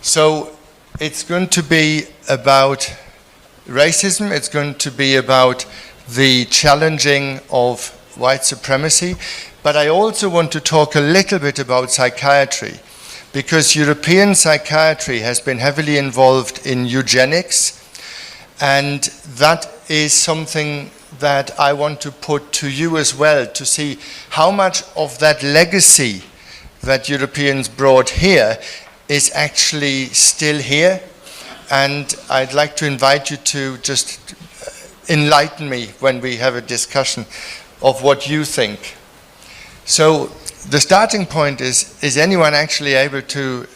So it's going to be about racism, it's going to be about the challenging of white supremacy, but I also want to talk a little bit about psychiatry, because European psychiatry has been heavily involved in eugenics, and that is something that I want to put to you as well, to see how much of that legacy that Europeans brought here is actually still here. And I'd like to invite you to just enlighten me when we have a discussion of what you think. So the starting point is anyone actually able to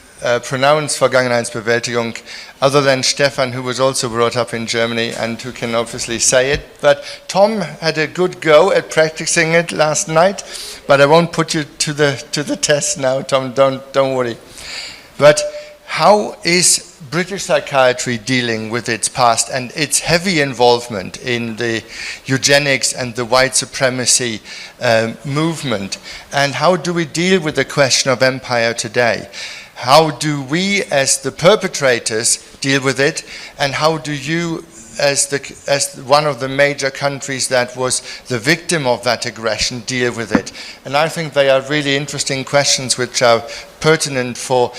pronounce Vergangenheitsbewältigung other than Stefan, who was also brought up in Germany and who can obviously say it? But Tom had a good go at practicing it last night, but I won't put you to the test now, Tom, don't worry. But how is British psychiatry dealing with its past and its heavy involvement in the eugenics and the white supremacy movement? And how do we deal with the question of empire today? How do we, as the perpetrators, deal with it? And how do you, as one of the major countries that was the victim of that aggression, deal with it? And I think they are really interesting questions which are pertinent for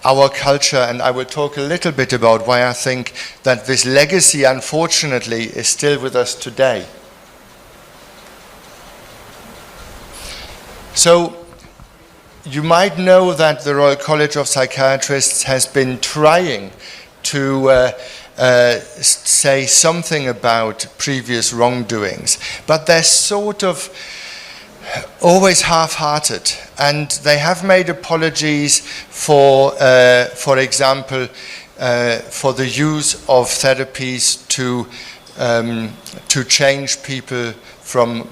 our culture, and I will talk a little bit about why I think that this legacy, unfortunately, is still with us today. So, you might know that the Royal College of Psychiatrists has been trying to say something about previous wrongdoings, but they're sort of always half-hearted, and they have made apologies for example, for the use of therapies to change people from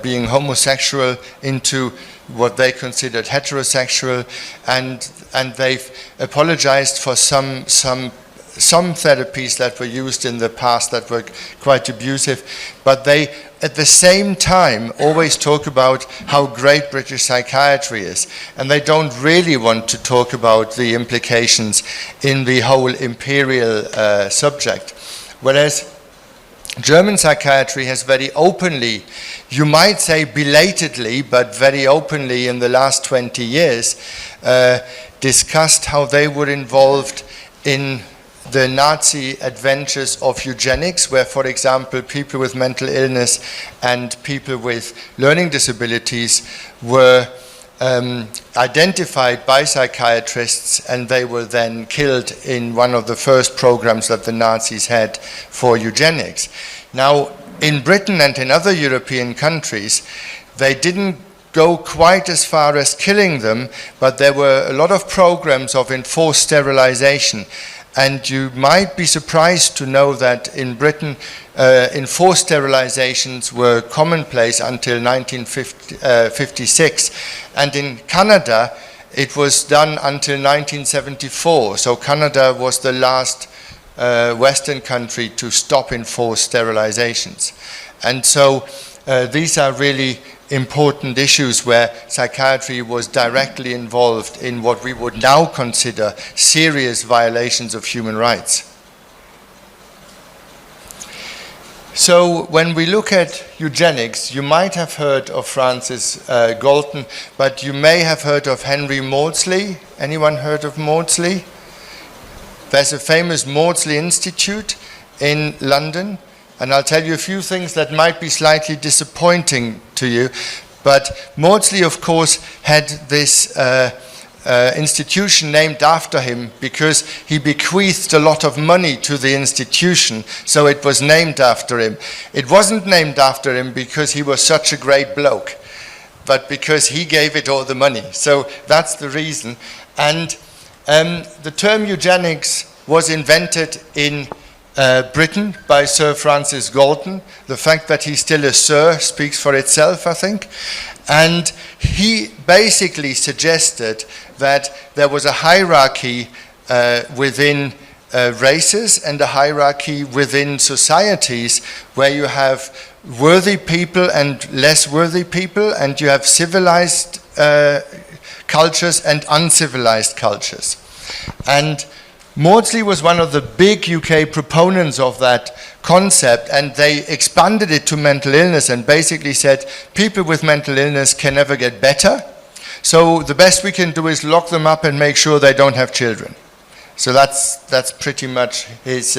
being homosexual into what they considered heterosexual, and they've apologized for some therapies that were used in the past that were quite abusive, but they at the same time always talk about how great British psychiatry is, and they don't really want to talk about the implications in the whole imperial subject. Whereas German psychiatry has very openly, you might say belatedly, but very openly in the last 20 years, discussed how they were involved in the Nazi adventures of eugenics, where, for example, people with mental illness and people with learning disabilities were identified by psychiatrists, and they were then killed in one of the first programs that the Nazis had for eugenics. Now, in Britain and in other European countries, they didn't go quite as far as killing them, but there were a lot of programs of enforced sterilization. And you might be surprised to know that in Britain, enforced sterilizations were commonplace until 1956. And in Canada, it was done until 1974. So Canada was the last Western country to stop enforced sterilizations. And so these are really important issues where psychiatry was directly involved in what we would now consider serious violations of human rights. So when we look at eugenics, you might have heard of Francis Galton, but you may have heard of Henry Maudsley. Anyone heard of Maudsley? There's a famous Maudsley Institute in London. And I'll tell you a few things that might be slightly disappointing to you. But Maudsley, of course, had this institution named after him because he bequeathed a lot of money to the institution, so it was named after him. It wasn't named after him because he was such a great bloke, but because he gave it all the money. So that's the reason. And the term eugenics was invented in Britain by Sir Francis Galton. The fact that he's still a Sir speaks for itself, I think. And he basically suggested that there was a hierarchy within races and a hierarchy within societies where you have worthy people and less worthy people, and you have civilized cultures and uncivilized cultures. And Maudsley was one of the big UK proponents of that concept, and they expanded it to mental illness and basically said people with mental illness can never get better, so the best we can do is lock them up and make sure they don't have children. So that's pretty much his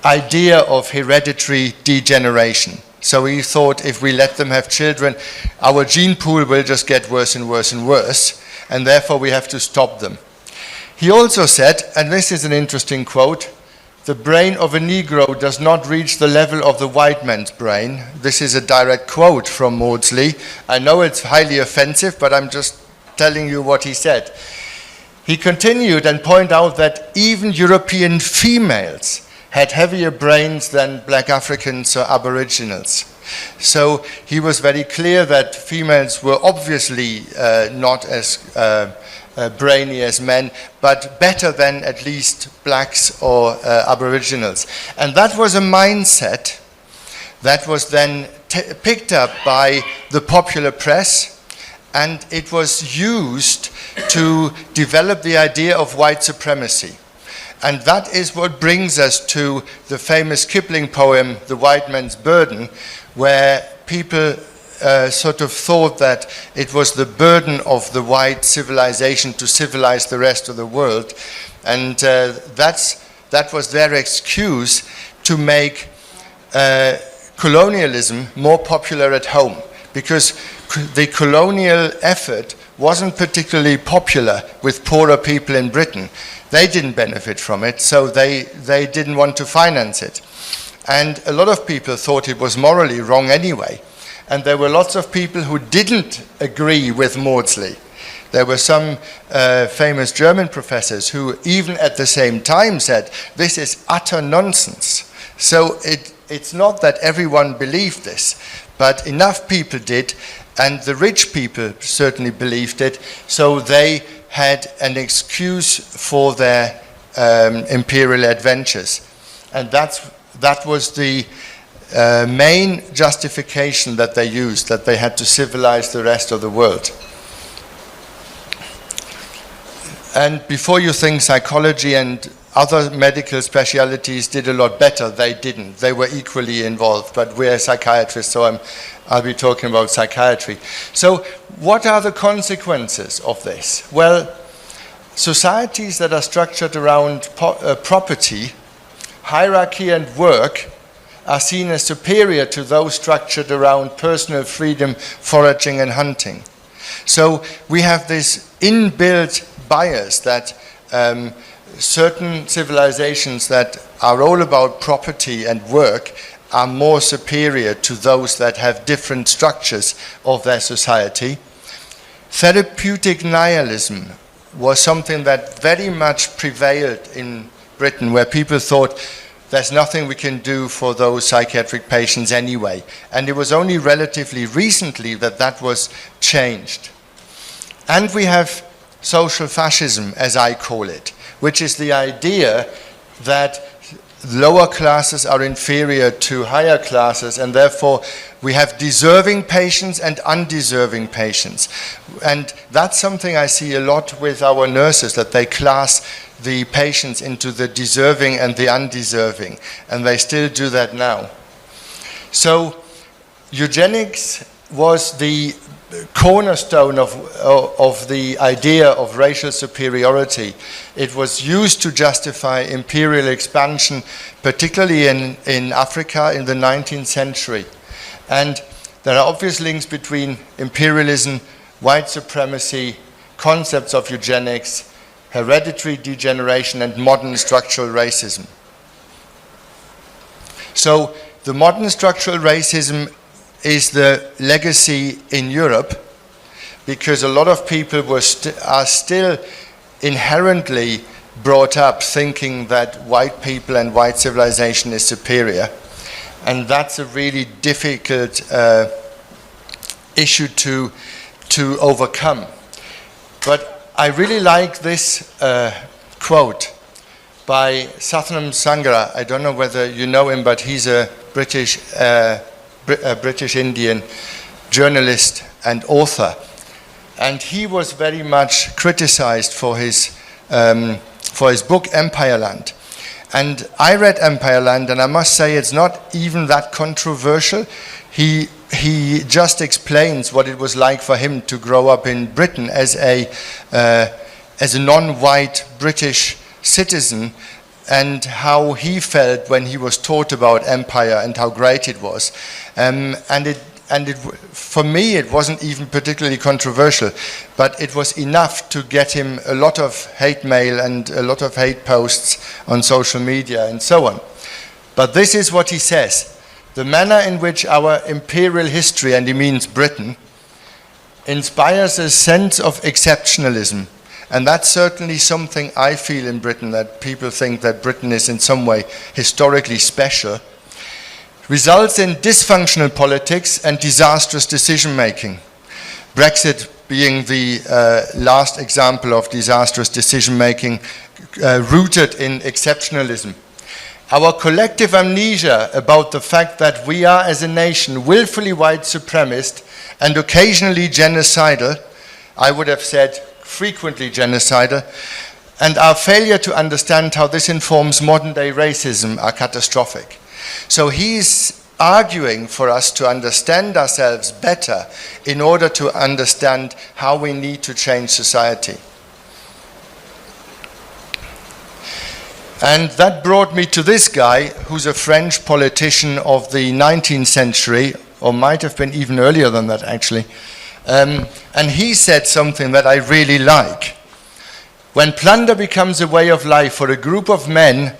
idea of hereditary degeneration. So he thought if we let them have children, our gene pool will just get worse and worse and worse, and therefore we have to stop them. He also said, and this is an interesting quote, the brain of a Negro does not reach the level of the white man's brain. This is a direct quote from Maudsley. I know it's highly offensive, but I'm just telling you what he said. He continued and pointed out that even European females had heavier brains than black Africans or Aboriginals. So he was very clear that females were obviously not as brainy as men, but better than at least blacks or Aboriginals. And that was a mindset that was then picked up by the popular press, and it was used to develop the idea of white supremacy. And that is what brings us to the famous Kipling poem, The White Man's Burden, where people sort of thought that it was the burden of the white civilization to civilize the rest of the world. And that was their excuse to make colonialism more popular at home, because the colonial effort wasn't particularly popular with poorer people in Britain. They didn't benefit from it, so they didn't want to finance it. And a lot of people thought it was morally wrong anyway. And there were lots of people who didn't agree with Maudsley. There were some famous German professors who even at the same time said, this is utter nonsense. So it's not that everyone believed this, but enough people did, and the rich people certainly believed it, so they had an excuse for their imperial adventures. And that was the main justification that they used, that they had to civilize the rest of the world. And before you think psychology and other medical specialities did a lot better, they didn't. They were equally involved, but we're psychiatrists, so I'll be talking about psychiatry. So what are the consequences of this? Well, societies that are structured around property, hierarchy and work are seen as superior to those structured around personal freedom, foraging and hunting. So we have this inbuilt bias that certain civilizations that are all about property and work are more superior to those that have different structures of their society. Therapeutic nihilism was something that very much prevailed in Britain, where people thought there's nothing we can do for those psychiatric patients anyway. And it was only relatively recently that that was changed. And we have social fascism, as I call it, which is the idea that lower classes are inferior to higher classes, and therefore we have deserving patients and undeserving patients. And that's something I see a lot with our nurses, that they class the patients into the deserving and the undeserving, and they still do that now. So eugenics was the cornerstone of the idea of racial superiority. It was used to justify imperial expansion, particularly in Africa in the 19th century. And there are obvious links between imperialism, white supremacy, concepts of eugenics, hereditary degeneration, and modern structural racism. So the modern structural racism is the legacy in Europe, because a lot of people are still inherently brought up thinking that white people and white civilization is superior. And that's a really difficult issue to overcome. But I really like this quote by Sathnam Sangha. I don't know whether you know him, but he's a British Indian journalist and author. And he was very much criticized for his for his book Empireland. And I read Empireland, and I must say it's not even that controversial. He just explains what it was like for him to grow up in Britain as a non-white British citizen, and how he felt when he was taught about empire and how great it was. For me, it wasn't even particularly controversial, but it was enough to get him a lot of hate mail and a lot of hate posts on social media and so on. But this is what he says: the manner in which our imperial history, and he means Britain, inspires a sense of exceptionalism. And that's certainly something I feel in Britain, that people think that Britain is in some way historically special, results in dysfunctional politics and disastrous decision-making. Brexit being the last example of disastrous decision-making rooted in exceptionalism. Our collective amnesia about the fact that we are, as a nation, willfully white supremacist and occasionally genocidal, I would have said frequently genocidal, and our failure to understand how this informs modern-day racism are catastrophic. So he's arguing for us to understand ourselves better in order to understand how we need to change society. And that brought me to this guy, who's a French politician of the 19th century, or might have been even earlier than that, actually. And he said something that I really like. When plunder becomes a way of life for a group of men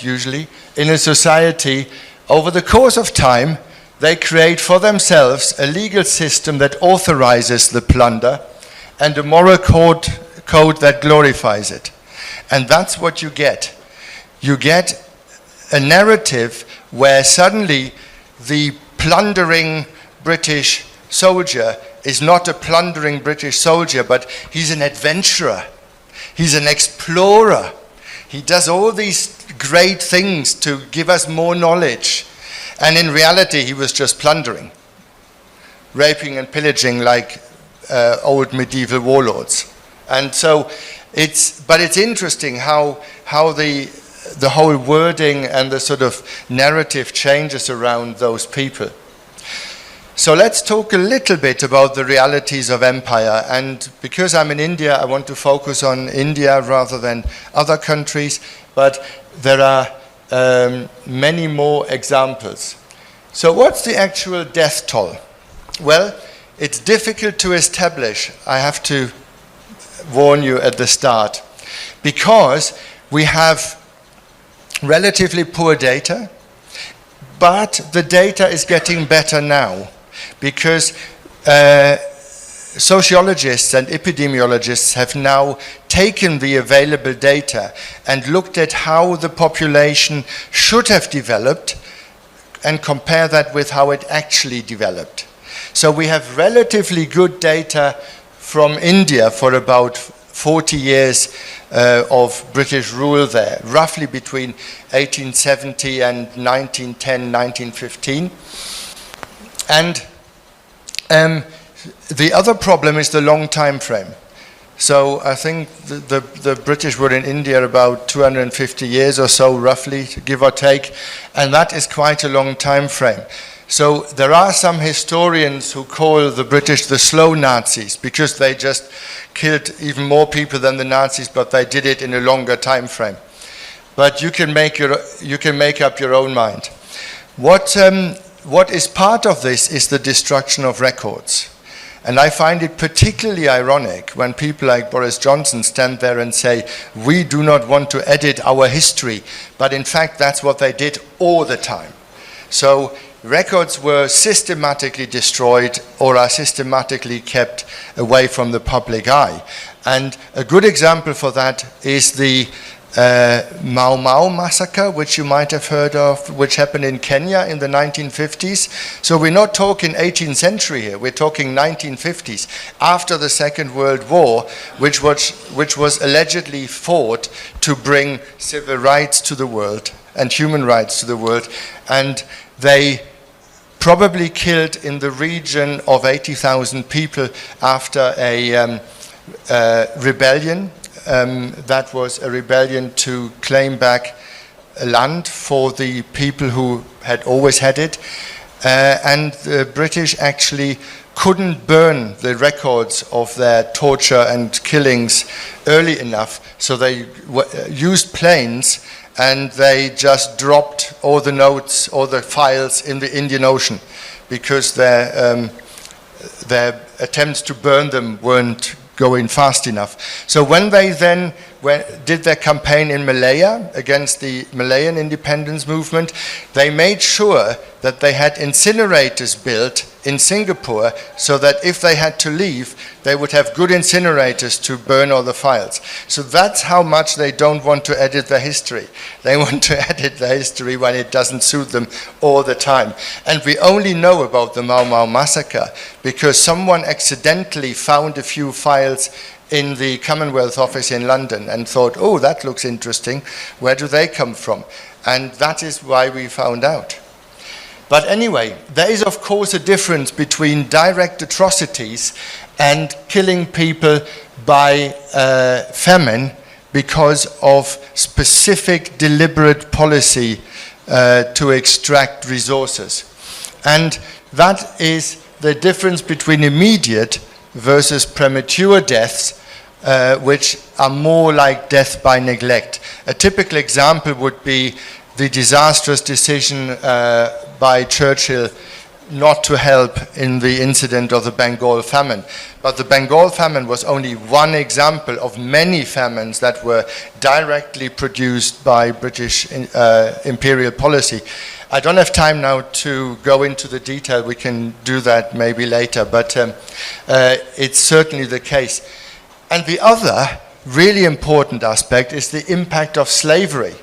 usually, in a society, over the course of time, they create for themselves a legal system that authorizes the plunder and a moral code that glorifies it. And that's what you get. You get a narrative where suddenly the plundering British soldier is not a plundering British soldier, but he's an adventurer. He's an explorer. He does all these great things to give us more knowledge. And in reality, he was just plundering, raping and pillaging like old medieval warlords. And so it's interesting how the whole wording and the sort of narrative changes around those people. So let's talk a little bit about the realities of empire. And because I'm in India, I want to focus on India rather than other countries. But there are many more examples. So what's the actual death toll? Well, it's difficult to establish, I have to warn you at the start, because we have relatively poor data, but the data is getting better now, because sociologists and epidemiologists have now taken the available data and looked at how the population should have developed and compare that with how it actually developed. So we have relatively good data from India for about 40 years of British rule there, roughly between 1870 and 1910, 1915. And the other problem is the long time frame. So I think the British were in India about 250 years or so, roughly, give or take, and that is quite a long time frame. So there are some historians who call the British the slow Nazis, because they just killed even more people than the Nazis, but they did it in a longer time frame. But you can make up your own mind. What is part of this is the destruction of records. And I find it particularly ironic when people like Boris Johnson stand there and say, we do not want to edit our history, but in fact that's what they did all the time. So records were systematically destroyed or are systematically kept away from the public eye. And a good example for that is the Mau Mau massacre, which you might have heard of, which happened in Kenya in the 1950s. So we're not talking 18th century here, we're talking 1950s, after the Second World War, which was allegedly fought to bring civil rights to the world and human rights to the world. And they probably killed in the region of 80,000 people after a rebellion that was a rebellion to claim back land for the people who had always had it. And the British actually couldn't burn the records of their torture and killings early enough, so they used planes and they just dropped all the notes, all the files in the Indian Ocean, because their attempts to burn them weren't going fast enough. So when they then did their campaign in Malaya against the Malayan independence movement, they made sure that they had incinerators built in Singapore, so that if they had to leave, they would have good incinerators to burn all the files. So that's how much they don't want to edit their history. They want to edit their history when it doesn't suit them all the time. And we only know about the Mau Mau massacre because someone accidentally found a few files in the Commonwealth Office in London and thought, oh, that looks interesting. Where do they come from? And that is why we found out. But anyway, there is of course a difference between direct atrocities and killing people by famine because of specific deliberate policy to extract resources. And that is the difference between immediate versus premature deaths, which are more like death by neglect. A typical example would be the disastrous decision by Churchill not to help in the incident of the Bengal famine. But the Bengal famine was only one example of many famines that were directly produced by British imperial policy. I don't have time now to go into the detail. We can do that maybe later, but it's certainly the case. And the other really important aspect is the impact of slavery,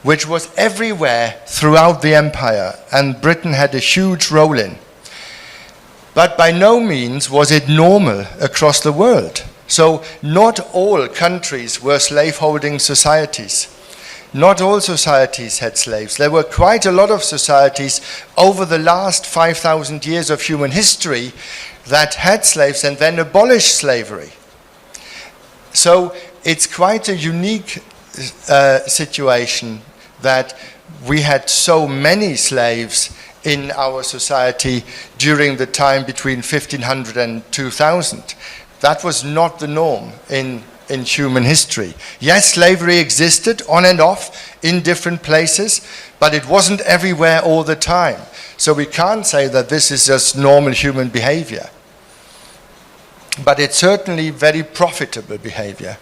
which was everywhere throughout the empire, and Britain had a huge role in. But by no means was it normal across the world. So not all countries were slaveholding societies. Not all societies had slaves. There were quite a lot of societies over the last 5,000 years of human history that had slaves and then abolished slavery. So it's quite a unique situation that we had so many slaves in our society during the time between 1500 and 2000. That was not the norm in human history. Yes, slavery existed on and off in different places, but it wasn't everywhere all the time. So we can't say that this is just normal human behavior. But it's certainly very profitable behavior.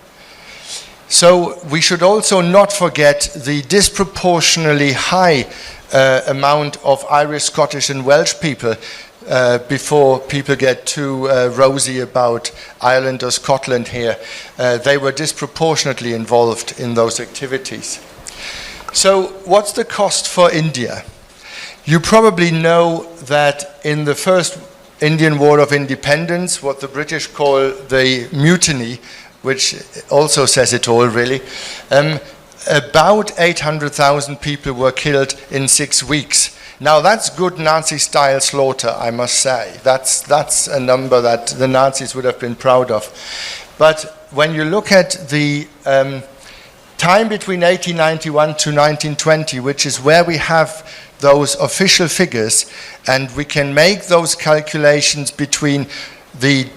So we should also not forget the disproportionately high amount of Irish, Scottish and Welsh people before people get too rosy about Ireland or Scotland here. They were disproportionately involved in those activities. So what's the cost for India? You probably know that in the first Indian War of Independence, what the British call the mutiny, which also says it all really, about 800,000 people were killed in 6 weeks. Now that's good Nazi-style slaughter, I must say. That's a number that the Nazis would have been proud of. But when you look at the time between 1891 to 1920, which is where we have those official figures, and we can make those calculations between the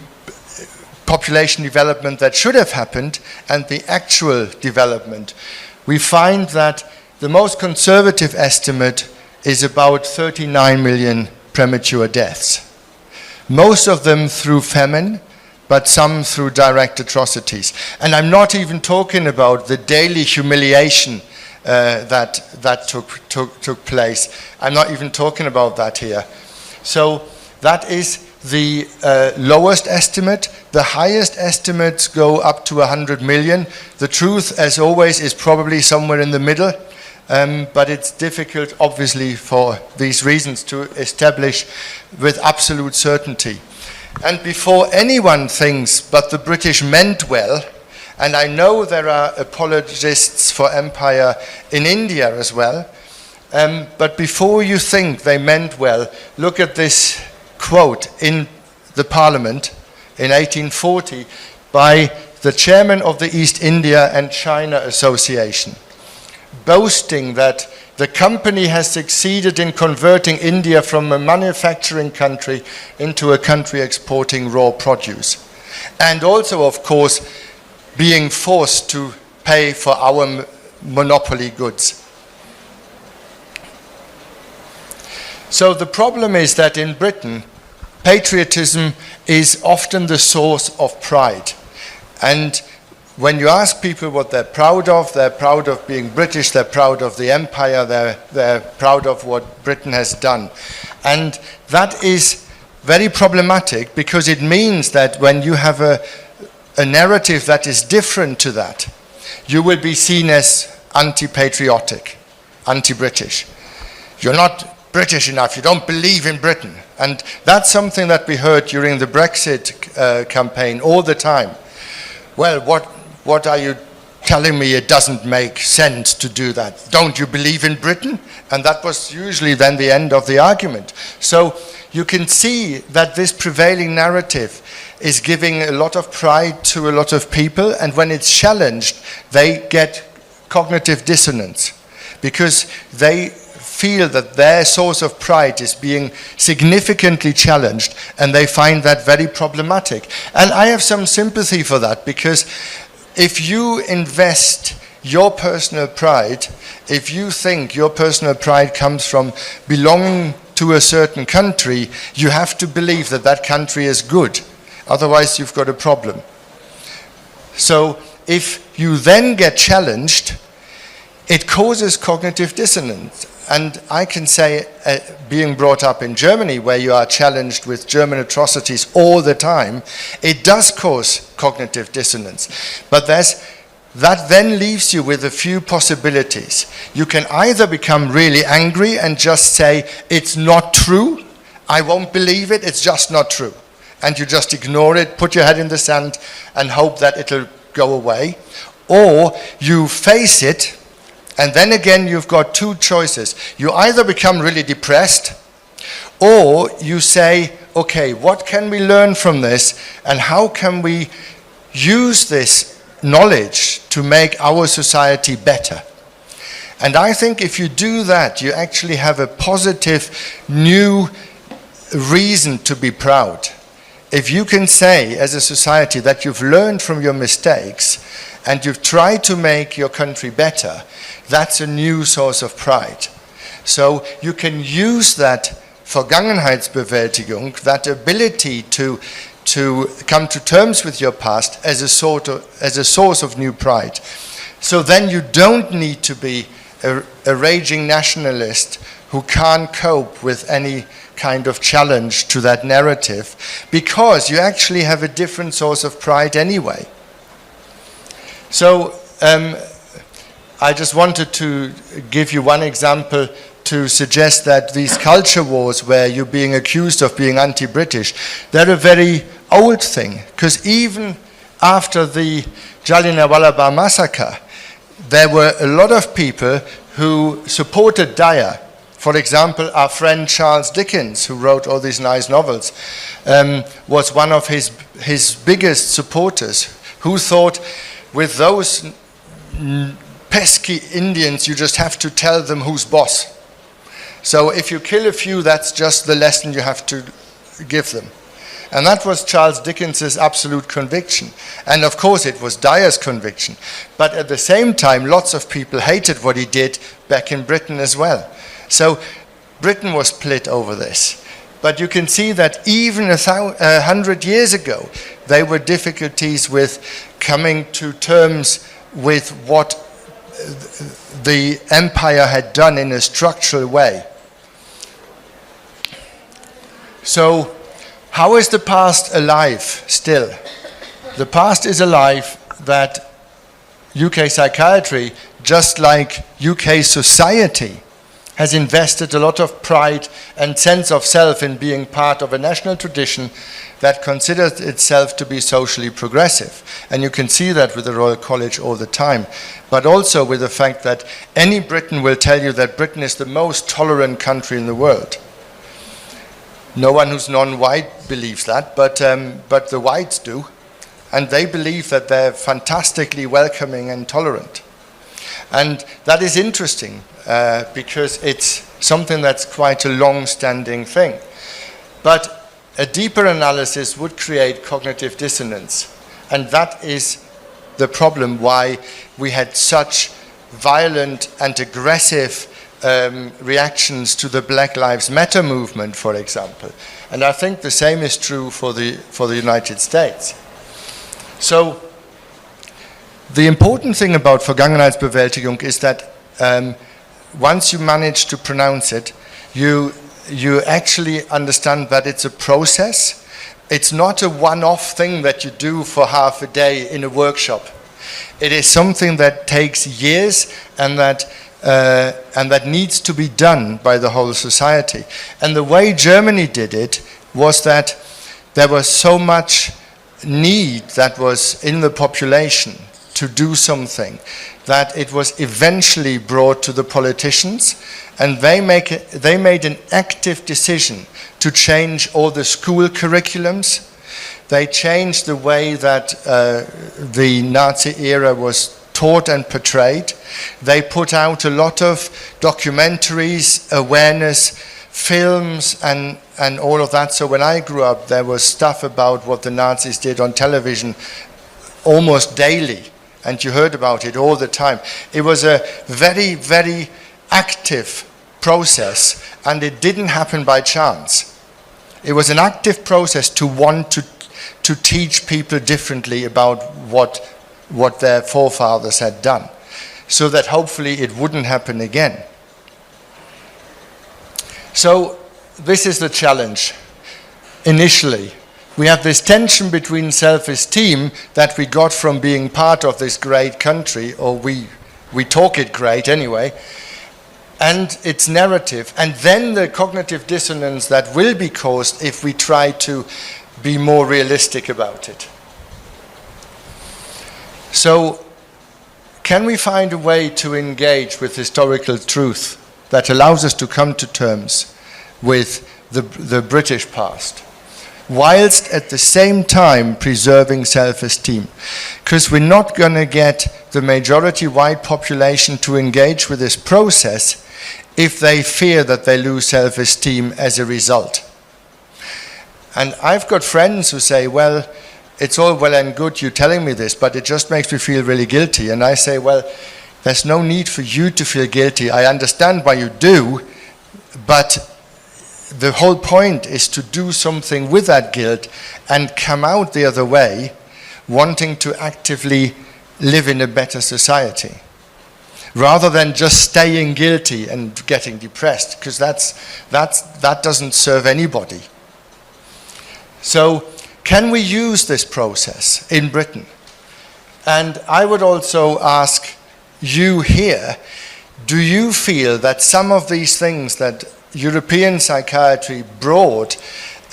population development that should have happened and the actual development, we find that the most conservative estimate is about 39 million premature deaths. Most of them through famine, but some through direct atrocities. And I'm not even talking about the daily humiliation that took place. I'm not even talking about that here. So that is the lowest estimate. The highest estimates go up to 100 million. The truth, as always, is probably somewhere in the middle, but it's difficult, obviously, for these reasons to establish with absolute certainty. And before anyone thinks, but the British meant well, and I know there are apologists for empire in India as well, but before you think they meant well, look at this quote in the Parliament in 1840 by the chairman of the East India and China Association, boasting that the company has succeeded in converting India from a manufacturing country into a country exporting raw produce. And also, of course, being forced to pay for our monopoly goods. So the problem is that in Britain, patriotism is often the source of pride. And when you ask people what they're proud of being British, they're proud of the empire, they're proud of what Britain has done. And that is very problematic, because it means that when you have a narrative that is different to that, you will be seen as anti-patriotic, anti-British. You're not British enough, you don't believe in Britain. And that's something that we heard during the Brexit campaign all the time. Well, what are you telling me? It doesn't make sense to do that. Don't you believe in Britain? And that was usually then the end of the argument. So you can see that this prevailing narrative is giving a lot of pride to a lot of people, and when it's challenged, they get cognitive dissonance, because they feel that their source of pride is being significantly challenged, and they find that very problematic. And I have some sympathy for that, because if you invest your personal pride, if you think your personal pride comes from belonging to a certain country, you have to believe that that country is good. Otherwise, you've got a problem. So if you then get challenged, it causes cognitive dissonance. And I can say, being brought up in Germany, where you are challenged with German atrocities all the time, it does cause cognitive dissonance. But that then leaves you with a few possibilities. You can either become really angry and just say, it's not true, I won't believe it, it's just not true. And you just ignore it, put your head in the sand, and hope that it'll go away. Or you face it, and then again you've got two choices. You either become really depressed, or you say, okay, what can we learn from this, and how can we use this knowledge to make our society better? And I think if you do that, you actually have a positive new reason to be proud. If you can say as a society that you've learned from your mistakes and you've tried to make your country better, that's a new source of pride. So you can use that Vergangenheitsbewältigung, that ability to come to terms with your past, as a source of new pride. So then you don't need to be a raging nationalist who can't cope with any kind of challenge to that narrative, because you actually have a different source of pride anyway. So I just wanted to give you one example to suggest that these culture wars where you're being accused of being anti-British, they're a very old thing, because even after the Jallianwala Bagh massacre, there were a lot of people who supported Dyer. For example, our friend Charles Dickens, who wrote all these nice novels, was one of his biggest supporters, who thought, with those pesky Indians, you just have to tell them who's boss. So if you kill a few, that's just the lesson you have to give them. And that was Charles Dickens's absolute conviction. And of course it was Dyer's conviction. But at the same time, lots of people hated what he did back in Britain as well. So Britain was split over this. But you can see that even 100 years ago, there were difficulties with coming to terms with what the empire had done in a structural way. So, how is the past alive still? The past is alive that UK psychiatry, just like UK society, has invested a lot of pride and sense of self in being part of a national tradition that considers itself to be socially progressive. And you can see that with the Royal College all the time. But also with the fact that any Briton will tell you that Britain is the most tolerant country in the world. No one who's non-white believes that, but the whites do. and they believe that they're fantastically welcoming and tolerant. And that is interesting because it's something that's quite a long-standing thing. But a deeper analysis would create cognitive dissonance, and that is the problem why we had such violent and aggressive reactions to the Black Lives Matter movement, for example. And I think the same is true for the United States. So the important thing about Vergangenheitsbewältigung is that once you manage to pronounce it, you actually understand that it's a process. It's not a one-off thing that you do for half a day in a workshop. It is something that takes years and that needs to be done by the whole society. And the way Germany did it was that there was so much need that was in the population to do something that it was eventually brought to the politicians, and they made an active decision to change all the school curriculums. They changed the way that the Nazi era was taught and portrayed. They put out a lot of documentaries, awareness, films, and all of that. So when I grew up, there was stuff about what the Nazis did on television almost daily, and you heard about it all the time. It was a very, very active process, and it didn't happen by chance. It was an active process to want to teach people differently about what their forefathers had done, so that hopefully it wouldn't happen again. So this is the challenge. Initially, we have this tension between self-esteem that we got from being part of this great country, or we talk it great anyway, and its narrative, and then the cognitive dissonance that will be caused if we try to be more realistic about it. So, can we find a way to engage with historical truth that allows us to come to terms with the British past, whilst at the same time preserving self-esteem? Because we're not going to get the majority white population to engage with this process if they fear that they lose self-esteem as a result. And I've got friends who say, well, it's all well and good you telling me this, but it just makes me feel really guilty. And I say, well, there's no need for you to feel guilty. I understand why you do, but the whole point is to do something with that guilt and come out the other way, wanting to actively live in a better society, rather than just staying guilty and getting depressed, because that doesn't serve anybody. So, can we use this process in Britain? And I would also ask you here, do you feel that some of these things that European psychiatry brought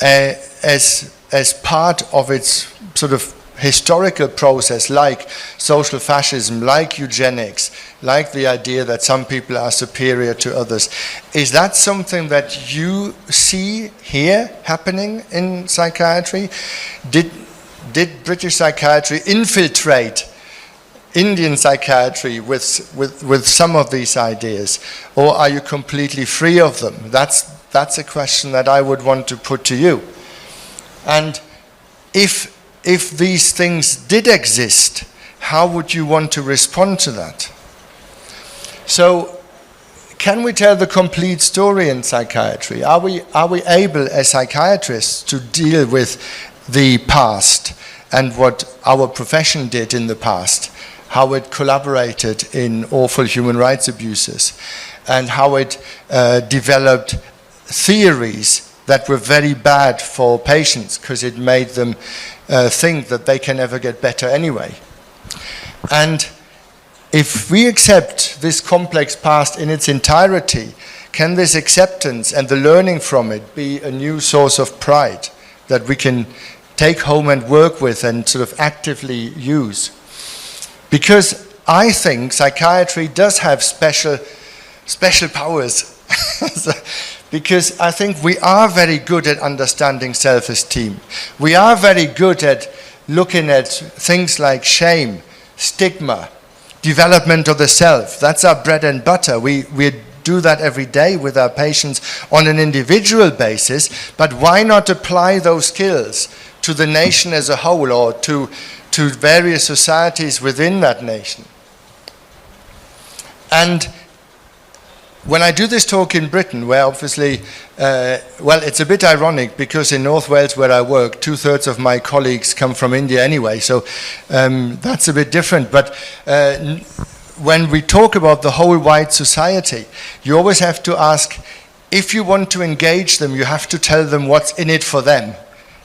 as part of its sort of historical process, like social fascism, like eugenics, like the idea that some people are superior to others, is that something that you see here happening in psychiatry? Did British psychiatry infiltrate Indian psychiatry with some of these ideas, or are you completely free of them? That's a question that I would want to put to you. And if these things did exist, how would you want to respond to that? So, can we tell the complete story in psychiatry? Are we able as psychiatrists to deal with the past and what our profession did in the past, how it collaborated in awful human rights abuses, and how it developed theories that were very bad for patients because it made them think that they can never get better anyway. And if we accept this complex past in its entirety, can this acceptance and the learning from it be a new source of pride that we can take home and work with and sort of actively use? Because I think psychiatry does have special powers. Because I think we are very good at understanding self-esteem. We are very good at looking at things like shame, stigma, development of the self. That's our bread and butter. We do that every day with our patients on an individual basis, but why not apply those skills to the nation as a whole, or to various societies within that nation? And when I do this talk in Britain, where obviously, well, it's a bit ironic because in North Wales where I work, 2/3 of my colleagues come from India anyway, so that's a bit different. But when we talk about the whole white society, you always have to ask, if you want to engage them, you have to tell them what's in it for them.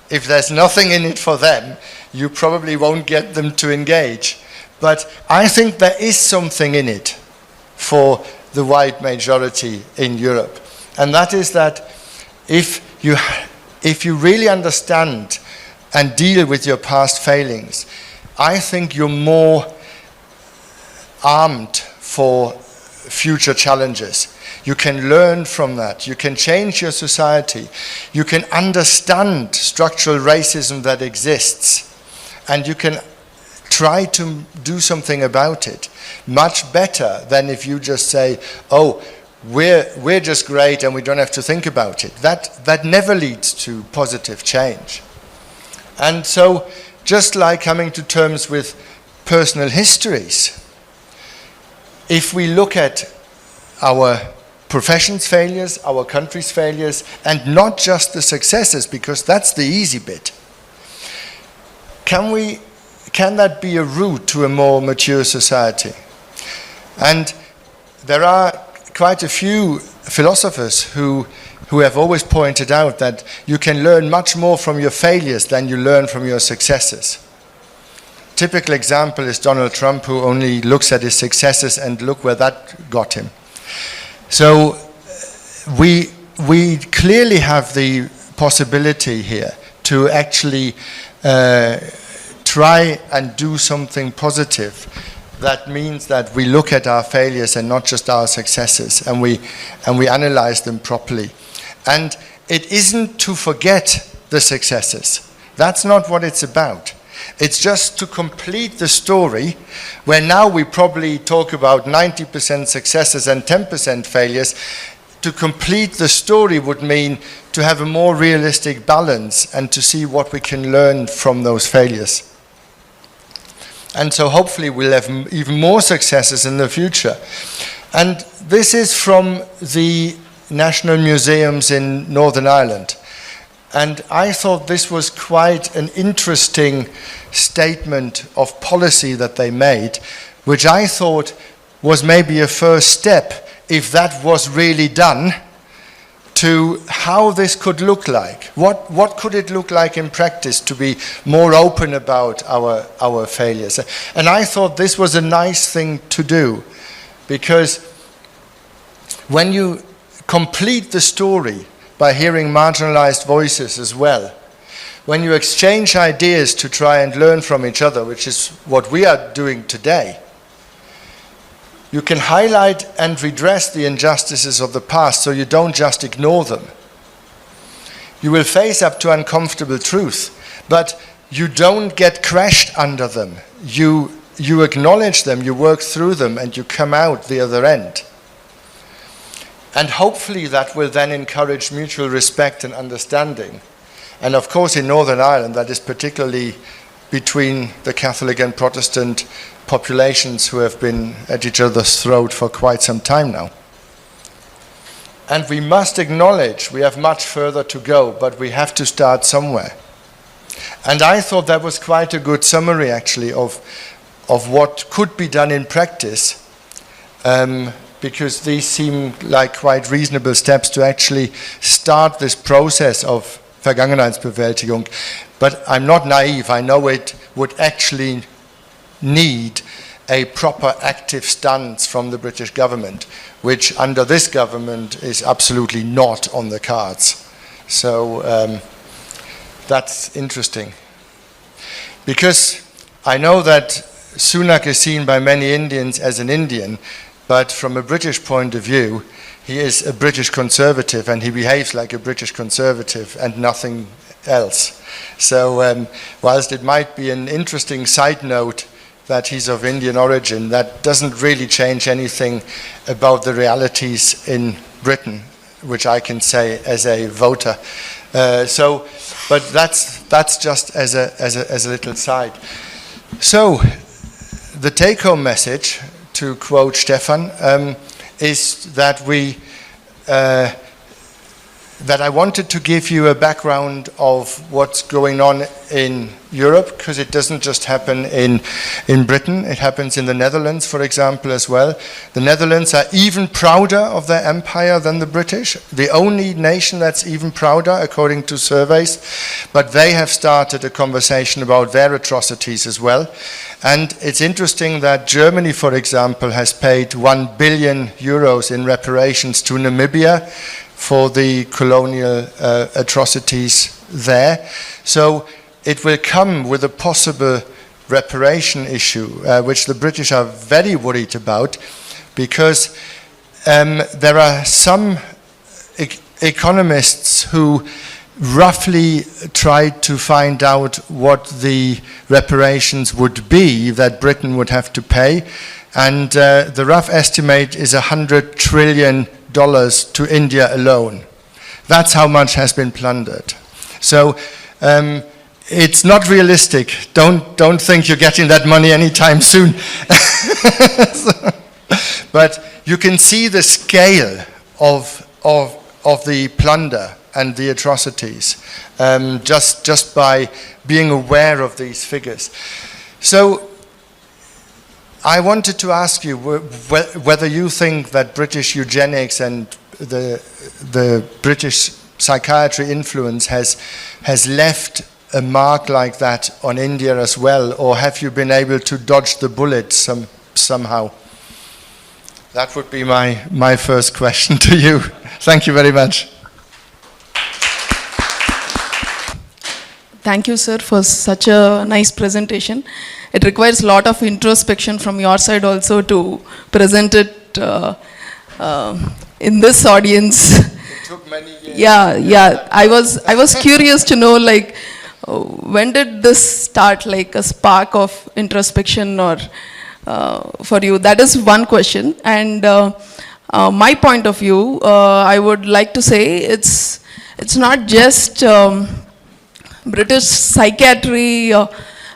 If there's nothing in it for them, you probably won't get them to engage. But I think there is something in it for the white majority in Europe. And that is that if you really understand and deal with your past failings, I think you're more armed for future challenges. You can learn from that. You can change your society. You can understand structural racism that exists. And you can try to do something about it much better than if you just say, oh, we're just great and we don't have to think about it. That never leads to positive change. And so, just like coming to terms with personal histories, if we look at our profession's failures, our country's failures, and not just the successes, because that's the easy bit, can that be a route to a more mature society? And there are quite a few philosophers who have always pointed out that you can learn much more from your failures than you learn from your successes. Typical example is Donald Trump, who only looks at his successes, and look where that got him. So we clearly have the possibility here to actually try and do something positive. That means that we look at our failures and not just our successes, and we analyze them properly. And it isn't to forget the successes. That's not what it's about. It's just to complete the story, where now we probably talk about 90% successes and 10% failures. To complete the story would mean to have a more realistic balance and to see what we can learn from those failures. And so hopefully we'll have even more successes in the future. And this is from the National Museums in Northern Ireland. And I thought this was quite an interesting statement of policy that they made, which I thought was maybe a first step, if that was really done, to how this could look like. What could it look like in practice to be more open about our failures? And I thought this was a nice thing to do, because when you complete the story by hearing marginalized voices as well, when you exchange ideas to try and learn from each other, which is what we are doing today, you can highlight and redress the injustices of the past, so you don't just ignore them. You will face up to uncomfortable truth, but you don't get crushed under them. You acknowledge them, you work through them, and you come out the other end. And hopefully that will then encourage mutual respect and understanding. And of course in Northern Ireland, that is particularly between the Catholic and Protestant populations who have been at each other's throat for quite some time now. And we must acknowledge we have much further to go, but we have to start somewhere. And I thought that was quite a good summary actually of what could be done in practice, because these seem like quite reasonable steps to actually start this process of Vergangenheitsbewältigung. But I'm not naive. I know it would actually need a proper active stance from the British government, which under this government is absolutely not on the cards. So that's interesting. Because I know that Sunak is seen by many Indians as an Indian, but from a British point of view, he is a British Conservative, and he behaves like a British Conservative and nothing else. So whilst it might be an interesting side note that he's of Indian origin, that doesn't really change anything about the realities in Britain, which I can say as a voter. But that's just as a little side. So the take-home message, to quote Stefan, is that that I wanted to give you a background of what's going on in Europe, because it doesn't just happen in Britain, it happens in the Netherlands, for example, as well. The Netherlands are even prouder of their empire than the British, the only nation that's even prouder, according to surveys, but they have started a conversation about their atrocities as well. And it's interesting that Germany, for example, has paid 1 billion euros in reparations to Namibia for the colonial atrocities there. So it will come with a possible reparation issue, which the British are very worried about, because there are some economists who roughly tried to find out what the reparations would be that Britain would have to pay, and the rough estimate is $100 trillion to India alone. That's how much has been plundered. So it's not realistic. Don't think you're getting that money anytime soon. But you can see the scale of the plunder and the atrocities just by being aware of these figures. So I wanted to ask you whether you think that British eugenics and the British psychiatry influence has left a mark like that on India as well, or have you been able to dodge the bullet somehow? That would be my first question to you. Thank you very much. Thank you, sir, for such a nice presentation. It requires a lot of introspection from your side also to present it in this audience. It took many years. Yeah. I was curious to know, like, when did this start, like a spark of introspection or for you? That is one question. And my point of view, I would like to say it's not just British psychiatry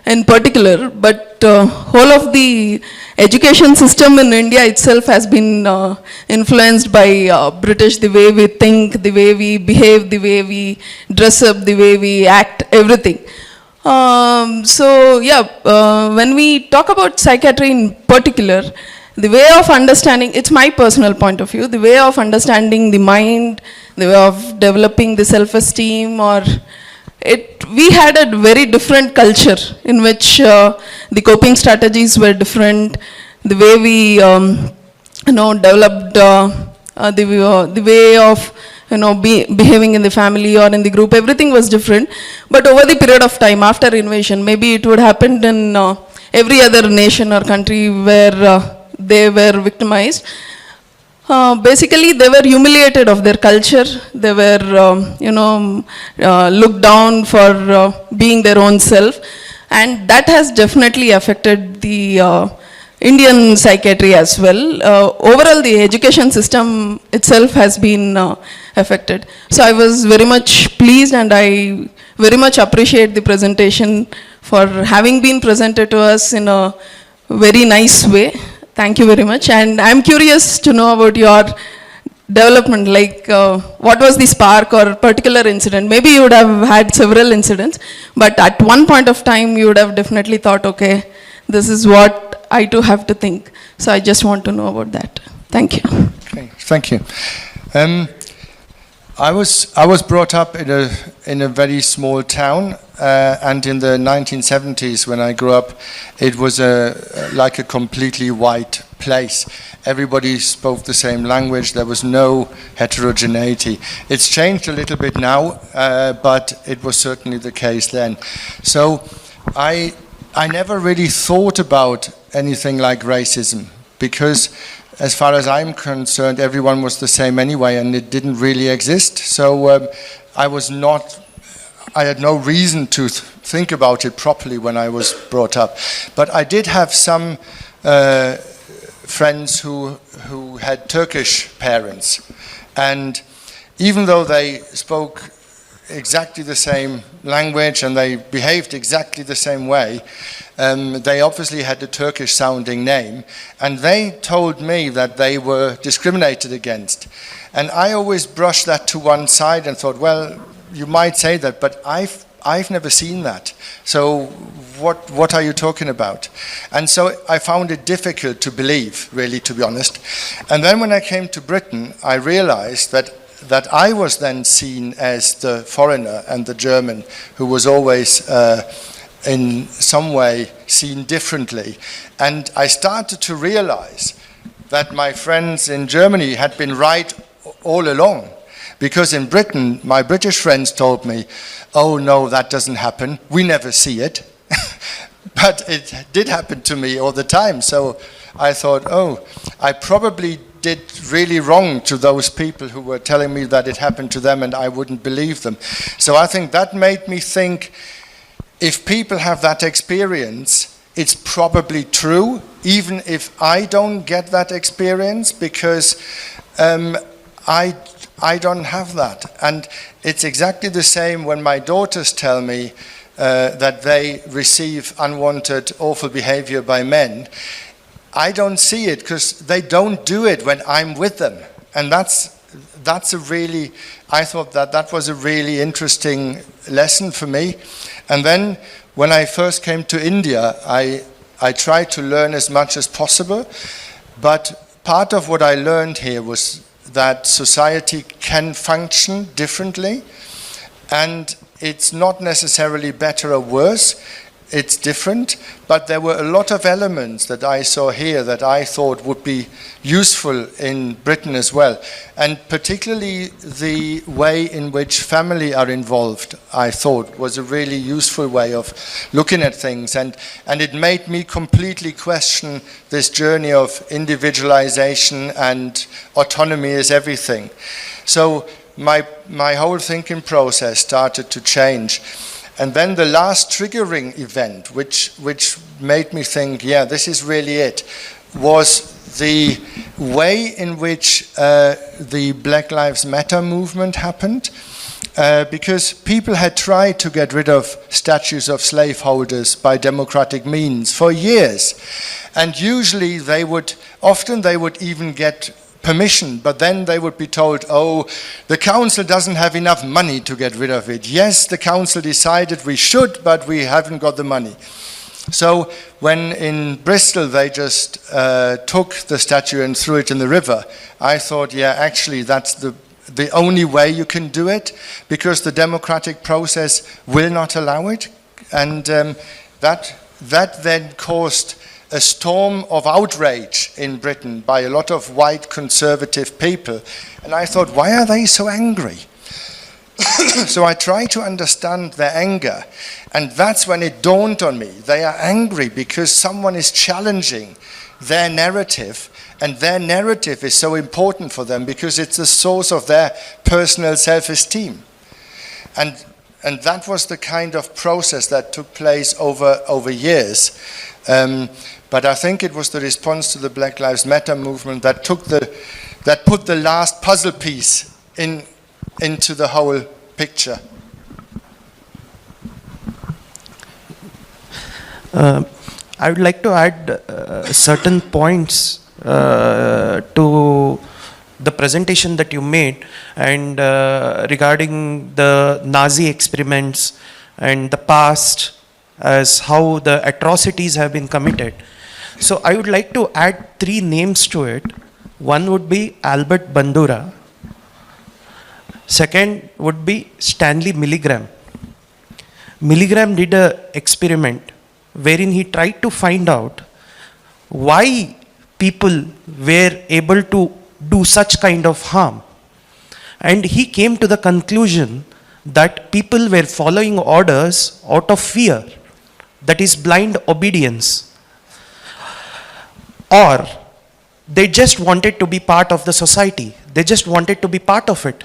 in particular, but whole of the education system in India itself has been influenced by British, the way we think, the way we behave, the way we dress up, the way we act, everything. When we talk about psychiatry in particular, the way of understanding, it's my personal point of view, the way of understanding the mind, the way of developing the self-esteem, or we had a very different culture in which the coping strategies were different, the way we developed the way of behaving in the family or in the group, everything was different. But over the period of time after invasion, maybe it would happen in every other nation or country where they were victimized. Basically, they were humiliated of their culture. They were, looked down for being their own self, and that has definitely affected the Indian psychiatry as well. Overall, the education system itself has been affected. So I was very much pleased, and I very much appreciate the presentation for having been presented to us in a very nice way. Thank you very much. And I'm curious to know about your development, like what was the spark or particular incident? Maybe you would have had several incidents, but at one point of time you would have definitely thought, okay, this is what I too have to think. So I just want to know about that. Thank you. Okay, thank you. I was brought up in a very small town, and in the 1970s when I grew up, it was like a completely white place. Everybody spoke the same language. There was no heterogeneity. It's changed a little bit now, but it was certainly the case then. So I never really thought about anything like racism, because as far as I'm concerned, everyone was the same anyway, and it didn't really exist. So I was not I had no reason to think about it properly when I was brought up. But I did have some friends who had Turkish parents, and even though they spoke exactly the same language and they behaved exactly the same way, they obviously had a Turkish sounding name, and they told me that they were discriminated against. And I always brushed that to one side and thought, well, you might say that, but I've never seen that. So what are you talking about? And so I found it difficult to believe, really, to be honest. And then when I came to Britain, I realized that I was then seen as the foreigner and the German who was always in some way seen differently. And I started to realize that my friends in Germany had been right all along. Because in Britain, my British friends told me, oh no, that doesn't happen, we never see it. But it did happen to me all the time. So I thought, oh, I probably did really wrong to those people who were telling me that it happened to them and I wouldn't believe them. So I think that made me think, if people have that experience, it's probably true, even if I don't get that experience, because I don't have that. And it's exactly the same when my daughters tell me that they receive unwanted, awful behavior by men. I don't see it because they don't do it when I'm with them. And that's a really, I thought that was a really interesting lesson for me. And then when I first came to India, I tried to learn as much as possible. But part of what I learned here was that society can function differently, and it's not necessarily better or worse, it's different, but there were a lot of elements that I saw here that I thought would be useful in Britain as well. And particularly the way in which family are involved, I thought, was a really useful way of looking at things. And it made me completely question this journey of individualization and autonomy is everything. So my whole thinking process started to change. And then the last triggering event, which made me think, yeah, this is really it, was the way in which the Black Lives Matter movement happened. Because people had tried to get rid of statues of slaveholders by democratic means for years. And usually they would even get permission, but then they would be told, oh, the council doesn't have enough money to get rid of it. Yes, the council decided we should, but we haven't got the money. So when in Bristol they just took the statue and threw it in the river, I thought, yeah, actually that's the only way you can do it, because the democratic process will not allow it. And that then caused a storm of outrage in Britain by a lot of white conservative people. And I thought, why are they so angry? So I tried to understand their anger. And that's when it dawned on me. They are angry because someone is challenging their narrative. And their narrative is so important for them because it's the source of their personal self-esteem. And that was the kind of process that took place over years. But I think it was the response to the Black Lives Matter movement that put the last puzzle piece into the whole picture. I would like to add certain points to the presentation that you made, and regarding the Nazi experiments and the past, as how the atrocities have been committed. So I would like to add 3 names to it. One would be Albert Bandura. Second would be Stanley Milgram. Milgram did an experiment wherein he tried to find out why people were able to do such kind of harm. And he came to the conclusion that people were following orders out of fear, that is blind obedience, or they just wanted to be part of the society. They just wanted to be part of it.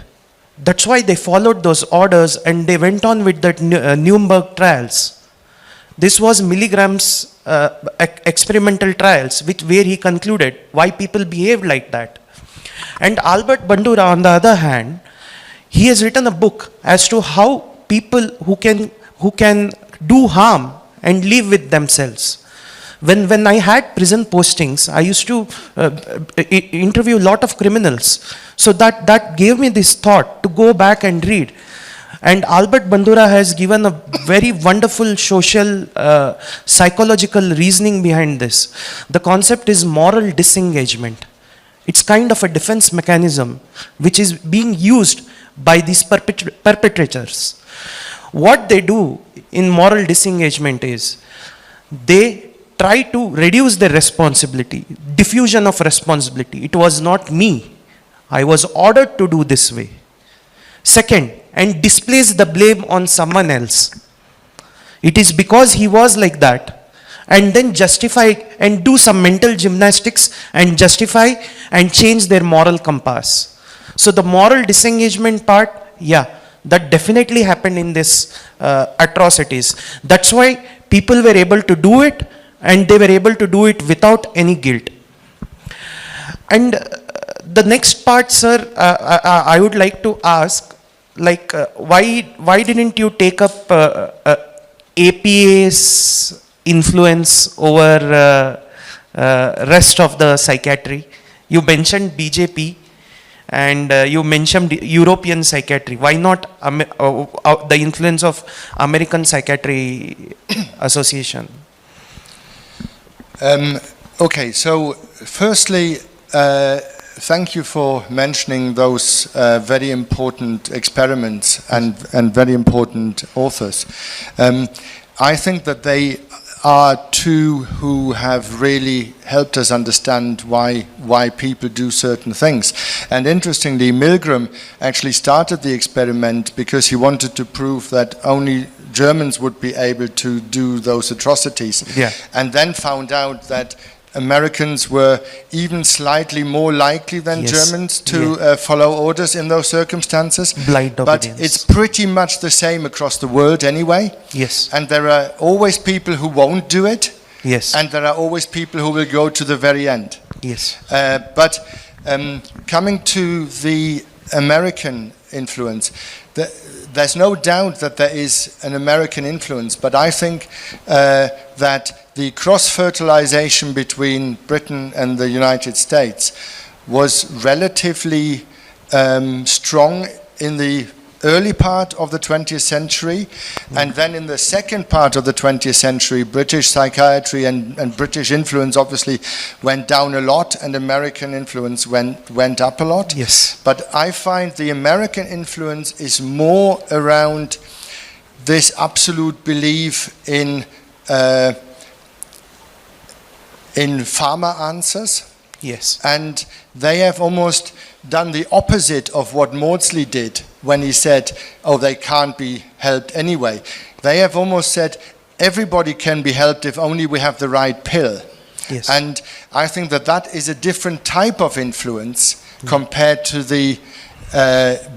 That's why they followed those orders and they went on with the Nuremberg trials. This was Milligram's experimental trials, where he concluded why people behaved like that. And Albert Bandura, on the other hand, he has written a book as to how people who can do harm and live with themselves. When I had prison postings, I used to interview a lot of criminals. So that gave me this thought to go back and read. And Albert Bandura has given a very wonderful social, psychological reasoning behind this. The concept is moral disengagement. It's kind of a defense mechanism which is being used by these perpetrators. What they do in moral disengagement is they try to reduce their responsibility, diffusion of responsibility. It was not me. I was ordered to do this way. Second, and displace the blame on someone else. It is because he was like that. And then justify and do some mental gymnastics and justify and change their moral compass. So the moral disengagement part, yeah, that definitely happened in this atrocities. That's why people were able to do it, and they were able to do it without any guilt. And the next part, sir, I would like to ask, like, why didn't you take up APA's influence over rest of the psychiatry? You mentioned BJP and you mentioned European psychiatry. Why not the influence of American Psychiatry Association? Okay, so firstly, thank you for mentioning those very important experiments and very important authors. I think that they are two who have really helped us understand why people do certain things. And interestingly, Milgram actually started the experiment because he wanted to prove that only Germans would be able to do those atrocities. Yeah. And then found out that Americans were even slightly more likely than Yes. Germans to follow orders in those circumstances. Blind but obedience. it's pretty much the same across the world anyway. Yes. And there are always people who won't do it. Yes. And there are always people who will go to the very end. Yes. But coming to the American influence, there's no doubt that there is an American influence, but I think that the cross-fertilization between Britain and the United States was relatively strong in the early part of the 20th century, and then in the second part of the 20th century, British psychiatry and British influence obviously went down a lot, and American influence went up a lot. Yes. But I find the American influence is more around this absolute belief in pharma answers. Yes. And they have almost done the opposite of what Maudsley did when he said, oh, they can't be helped anyway. They have almost said, everybody can be helped if only we have the right pill. Yes. And I think that that is a different type of influence compared to the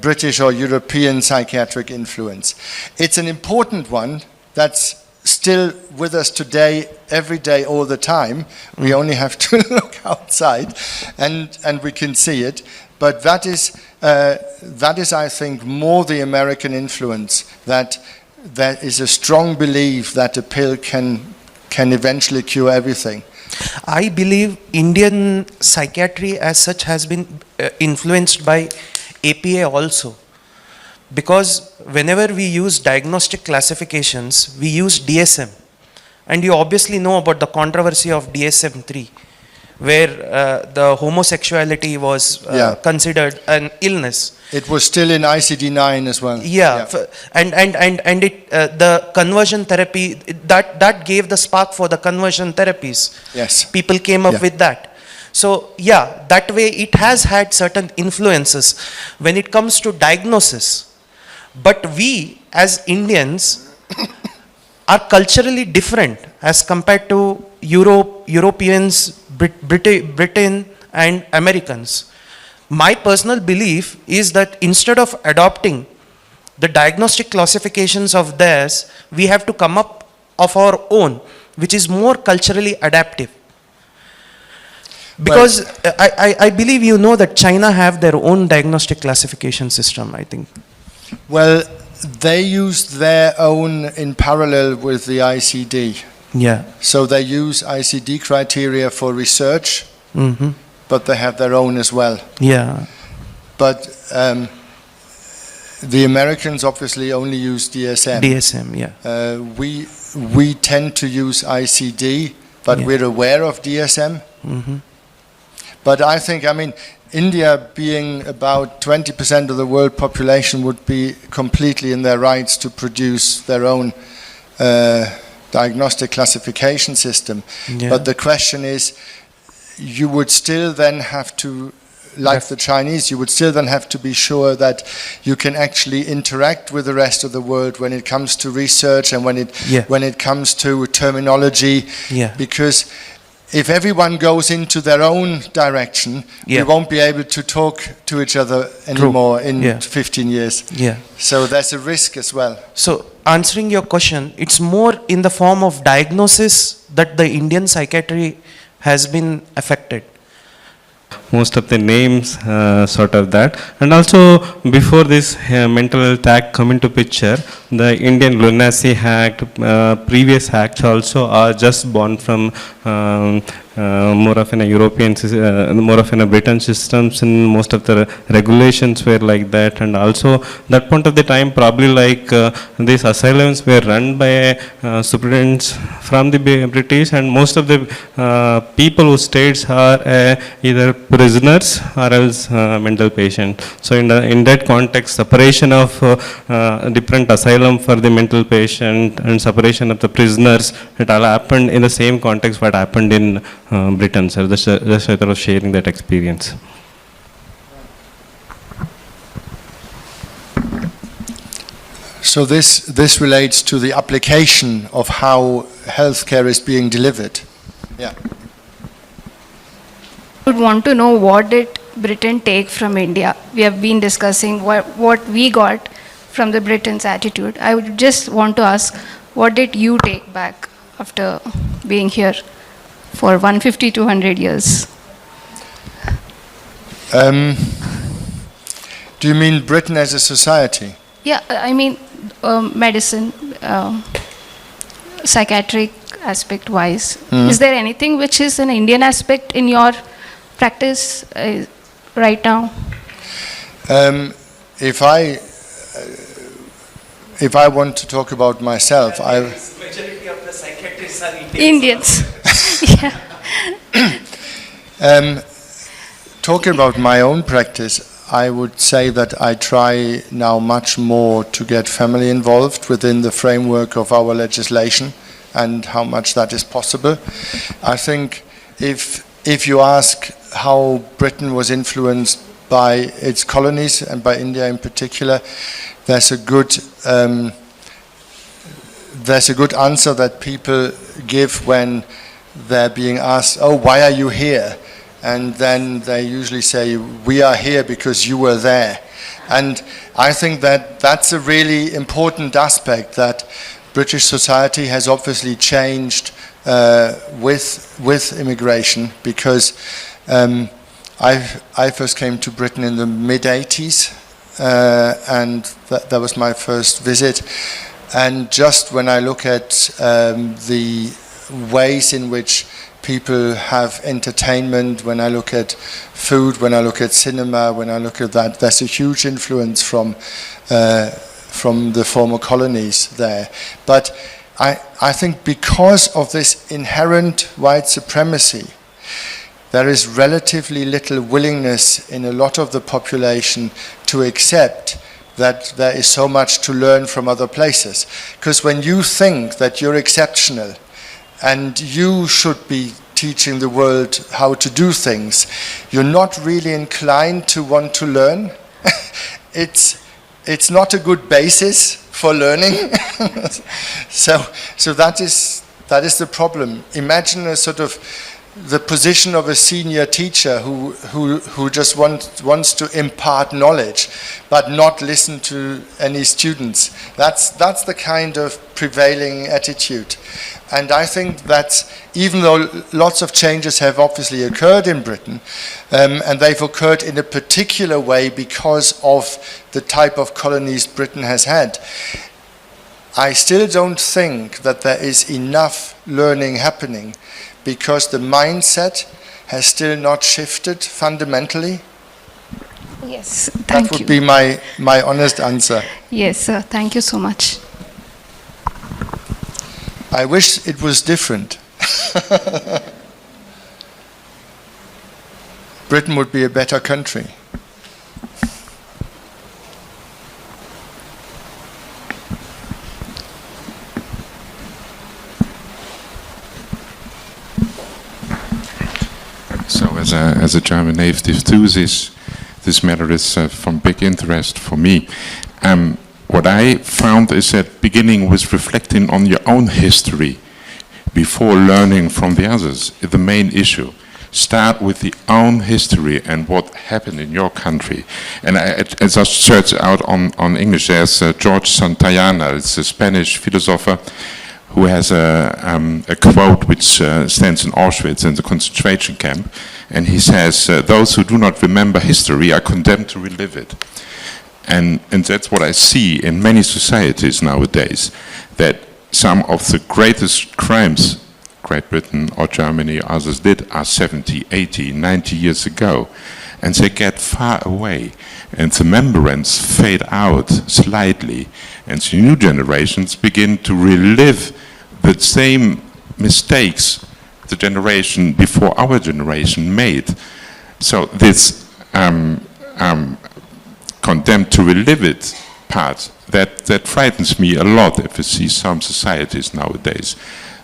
British or European psychiatric influence. It's an important one that's still with us today, every day, all the time. We only have to look outside and we can see it. But that is, I think, more the American influence, that there is a strong belief that a pill can eventually cure everything. I believe Indian psychiatry as such has been influenced by APA also. Because whenever we use diagnostic classifications, we use DSM. And you obviously know about the controversy of DSM-3, where the homosexuality was considered an illness. It was still in ICD-9 as well. Yeah. And it, the conversion therapy, that gave the spark for the conversion therapies. Yes. People came up with that. So yeah, that way it has had certain influences when it comes to diagnosis. But we as Indians are culturally different as compared to Europeans, Britain and Americans. My personal belief is that instead of adopting the diagnostic classifications of theirs, we have to come up of our own, which is more culturally adaptive. Because I believe you know that China have their own diagnostic classification system, I think. Well, they used their own in parallel with the ICD. Yeah. So they use ICD criteria for research, but they have their own as well. Yeah. But the Americans obviously only use DSM. DSM, yeah. We tend to use ICD, but Yeah. we're aware of DSM. But I think, I mean, India being about 20% of the world population would be completely in their rights to produce their own diagnostic classification system. Yeah. But the question is, you would still then have to, like the Chinese, you would still then have to be sure that you can actually interact with the rest of the world when it comes to research and when it comes to terminology. Yeah. Because if everyone goes into their own direction, we won't be able to talk to each other anymore in 15 years. Yeah. So there's a risk as well. So answering your question, it's more in the form of diagnosis that the Indian psychiatry has been affected. Most of the names sort of that, and also before this mental health act come into picture, the Indian Lunacy Act, previous acts also are just born from more of an European, more of an Britain systems, and most of the regulations were like that. And also that point of the time, probably like these asylums were run by superintendents from the British, and most of the people who stayed are either prisoners or else mental patients. So in that context, separation of different asylum for the mental patient and separation of the prisoners, it all happened in the same context what happened in Britain, sir. Just I thought of sharing that experience. So this relates to the application of how healthcare is being delivered. Yeah. I would want to know, what did Britain take from India? We have been discussing what we got from the Britain's attitude. I would just want to ask, what did you take back after being here for 150 to 100 years? Do you mean Britain as a society? Yeah, I mean medicine, psychiatric aspect wise. Is there anything which is an Indian aspect in your practice right now? If I want to talk about myself, Majority of the psychiatrists are Indians. Yeah. Talking about my own practice, I would say that I try now much more to get family involved within the framework of our legislation and how much that is possible. I think if you ask how Britain was influenced by its colonies and by India in particular, there's a good answer that people give when they're being asked, "Oh, why are you here?" And then they usually say, "We are here because you were there." And I think that that's a really important aspect, that British society has obviously changed with immigration, because I first came to Britain in the mid-80s, and that was my first visit. And just when I look at the ways in which people have entertainment, when I look at food, when I look at cinema, when I look at that, there's a huge influence from the former colonies there. But I think because of this inherent white supremacy, there is relatively little willingness in a lot of the population to accept that there is so much to learn from other places. Because when you think that you're exceptional and you should be teaching the world how to do things, you're not really inclined to want to learn. It's not a good basis for learning. So that is the problem. Imagine a sort of the position of a senior teacher who just wants to impart knowledge but not listen to any students. That's the kind of prevailing attitude. And I think that even though lots of changes have obviously occurred in Britain, and they've occurred in a particular way because of the type of colonies Britain has had, I still don't think that there is enough learning happening, because the mindset has still not shifted fundamentally. Yes, That thank would you. be my honest answer. Yes, sir. Thank you so much. I wish it was different. Britain would be a better country. So as a German native too, this matter is from big interest for me. What I found is that beginning with reflecting on your own history before learning from the others is the main issue. Start with the own history and what happened in your country. And as I searched out on English, there's George Santayana, it's a Spanish philosopher who has a quote which stands in Auschwitz in the concentration camp. And he says, those who do not remember history are condemned to relive it. And that's what I see in many societies nowadays, that some of the greatest crimes Great Britain or Germany or others did are 70, 80, 90 years ago. And they get far away. And the remembrance fade out slightly. And the new generations begin to relive the same mistakes the generation before our generation made. So this condemned to relive it part, that frightens me a lot if I see some societies nowadays.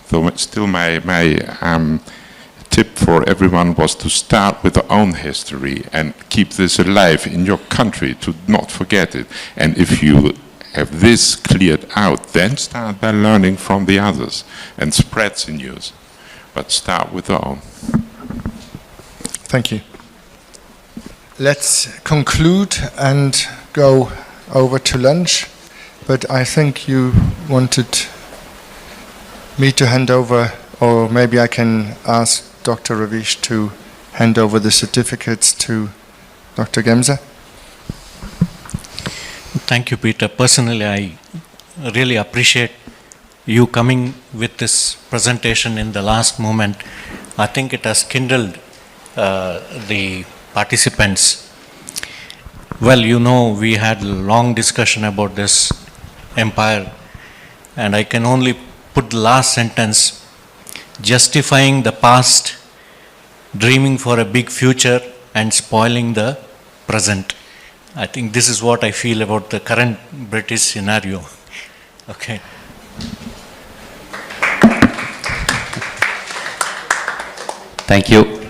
So still my tip for everyone was to start with their own history and keep this alive in your country, to not forget it. And if you have this cleared out, then start by learning from the others and spread the news. But start with their own. Thank you. Let's conclude and go over to lunch. But I think you wanted me to hand over, or maybe I can ask Dr. Ravish to hand over the certificates to Dr. Gemza. Thank you, Peter. Personally, I really appreciate you coming with this presentation in the last moment. I think it has kindled the participants. Well, you know, we had a long discussion about this empire, and I can only put the last sentence: justifying the past, dreaming for a big future, and spoiling the present. I think this is what I feel about the current British scenario. Okay. Thank you.